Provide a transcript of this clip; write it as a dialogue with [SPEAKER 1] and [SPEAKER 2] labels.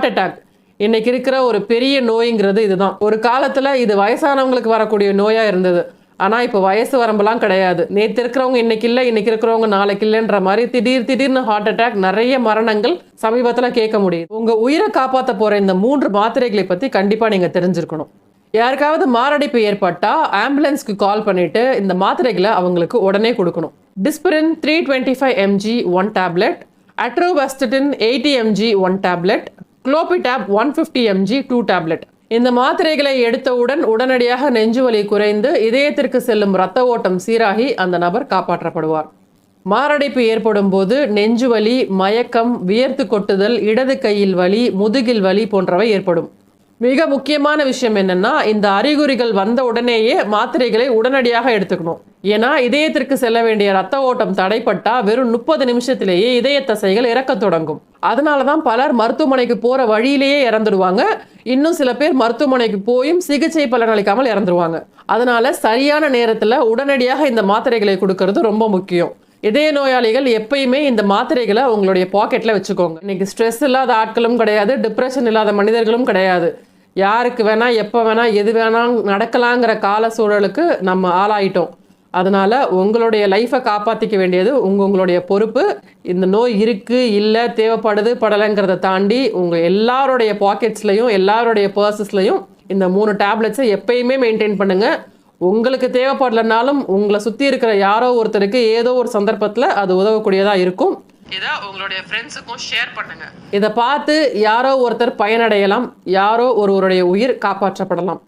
[SPEAKER 1] Heart attack இன்னைக்கு இருக்கிற ஒரு பெரிய நோய்ங்கிறது இதுதான். ஒரு காலத்தில் இது வயசானவங்களுக்கு வரக்கூடிய நோயாக இருந்தது. ஆனால் இப்போ வயசு வரம்பெல்லாம் கிடையாது. நேற்று இருக்கிறவங்க இன்னைக்கு இல்லை, இன்னைக்கு இருக்கிறவங்க நாளைக்கு இல்லைன்ற மாதிரி திடீர்னு ஹார்ட் அட்டாக், நிறைய மரணங்கள் சமீபத்தில் கேட்க முடியுது. உங்கள் உயிரை காப்பாற்ற போகிற இந்த 3 மாத்திரைகளை பற்றி கண்டிப்பாக நீங்கள் தெரிஞ்சிருக்கணும். யாருக்காவது மாரடைப்பு ஏற்பட்டால் ஆம்புலன்ஸ்க்கு கால் பண்ணிவிட்டு இந்த மாத்திரைகளை அவங்களுக்கு உடனே கொடுக்கணும். Disprin 325 mg 1 tablet, atorvastatin 80 mg 1 tablet, Clopitab 150 mg 2 tablet. இந்த மாத்திரைகளை எடுத்தவுடன் உடனடியாக நெஞ்சுவலி குறைந்து இதயத்திற்கு செல்லும் இரத்த ஓட்டம் சீராகி அந்த நபர் காப்பாற்றப்படுவார். மாரடைப்பு ஏற்படும் போது நெஞ்சுவலி, மயக்கம், வியர்த்து கொட்டுதல், இடது கையில் வலி, முதுகில் வலி போன்றவை ஏற்படும். மிக முக்கியமான விஷயம் என்னன்னா, இந்த அறிகுறிகள் வந்த உடனேயே மாத்திரைகளை உடனடியாக எடுத்துக்கணும். ஏன்னா இதயத்திற்கு செல்ல வேண்டிய ரத்த ஓட்டம் தடைப்பட்டா வெறும் 30 நிமிஷத்திலேயே இதய தசைகள் இறக்க தொடங்கும். அதனாலதான் பலர் மருத்துவமனைக்கு போற வழியிலேயே இறந்துடுவாங்க. இன்னும் சில பேர் மருத்துவமனைக்கு போயும் சிகிச்சை பலனளிக்காமல் இறந்துருவாங்க. அதனால சரியான நேரத்துல உடனடியாக இந்த மாத்திரைகளை கொடுக்கறது ரொம்ப முக்கியம். இதய நோயாளிகள் எப்பயுமே இந்த மாத்திரைகளை உங்களுடைய பாக்கெட்ல வச்சுக்கோங்க. இன்னைக்கு ஸ்ட்ரெஸ் இல்லாத ஆட்களும் கிடையாது, டிப்ரெஷன் இல்லாத மனிதர்களும் கிடையாது. யாருக்கு வேணா எப்போ வேணா எது வேணா நடக்கலாங்கிற கால சூழலுக்கு நம்ம ஆளாயிட்டோம். அதனால உங்களுடைய லைஃப்பை காப்பாற்றிக்க வேண்டியது உங்களுடைய பொறுப்பு. இந்த நோய் இருக்கு, இல்லை, தேவைப்படுது, படலைங்கிறத தாண்டி உங்கள் எல்லாருடைய பாக்கெட்ஸ்லையும் எல்லாருடைய பர்சஸ்லையும் இந்த 3 டேப்லெட்ஸை எப்பயுமே மெயின்டைன் பண்ணுங்க. உங்களுக்கு தேவைப்படலைனாலும் உங்களை சுற்றி இருக்கிற யாரோ ஒருத்தருக்கு ஏதோ ஒரு சந்தர்ப்பத்தில் அது உதவக்கூடியதாக இருக்கும். இதை உங்களுடைய ஃப்ரெண்ட்ஸுக்கும் ஷேர் பண்ணுங்க. இதை பார்த்து யாரோ ஒருத்தர் பயனடையலாம், யாரோ ஒருவருடைய உயிர் காப்பாற்றப்படலாம்.